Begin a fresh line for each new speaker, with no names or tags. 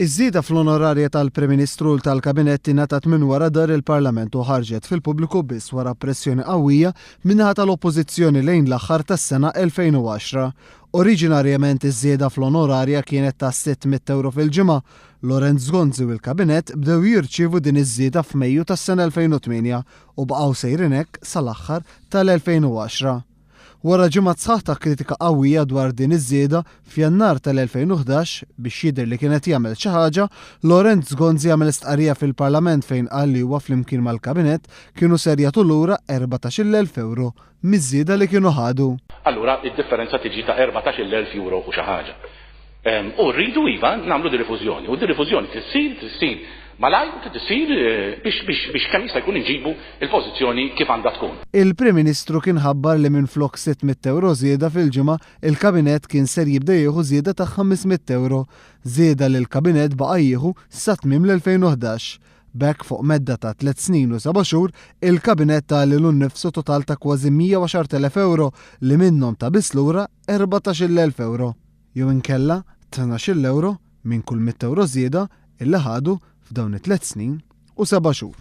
Iż-żieda fl-onorarja tal-Prim Ministru u tal-Kabinett ingħatat minn wara dar il-Parlament u ħarġet fil-pubbliku biss wara pressjoni qawwija min-naħa tal-Oppożizzjoni lejn l-aħħar tas-sena 2010. Oriġinarjament iż-żieda fl-onorarja kienet ta' 600 euro fil-ġimgħa. Lorenz Gonzi u l-Kabinett bdew jirċievu din iż-żieda f'Mejju tas-sena 2008 u baqgħu sejrin hekk sal-aħħar tal-2010. Wara ġimgħat sħaħ ta' kritika qawwija dwar din iż-żieda f'Jannar tal-2011 biex jidher li kienet jagħmel xi ħaġa, Lorenz Gonzi għamel istqarrija fil-Parlament fejn qal li huwa flimkien mal-Kabinett kienu ser jagħtu lura 14,000 euro miż-żieda li kienu ħadu.
Allura id-differenza tiġi ta' 14,000 euro u xi ħaġa. U rridu iva nagħmlu di-rifużjoni u di-rifużjoni tissir malaj tisir biex kemm jista' jkun inġibu il-pożizzjoni kif għandha tkun.
Il-Prim Ministru kien ħabbar li minflok 600 euro żieda fil-ġimgħa, il-Kabinett kien ser jibda jieħu żieda ta' 500 euro, żieda li l-Kabinett baqa' jieħu sa tmiem l-2011. B'hekk fuq medda ta' 3 snin u 7 xhur, il-Kabinett ta' lilu nnifsu total ta' kważi 110,000 euro li minnhom ta' biss lura 14,000 euro. Jew inkella 12 euro minn kull 100 euro żieda illi ħadu f'dawn it-3 snin u 7 xhur.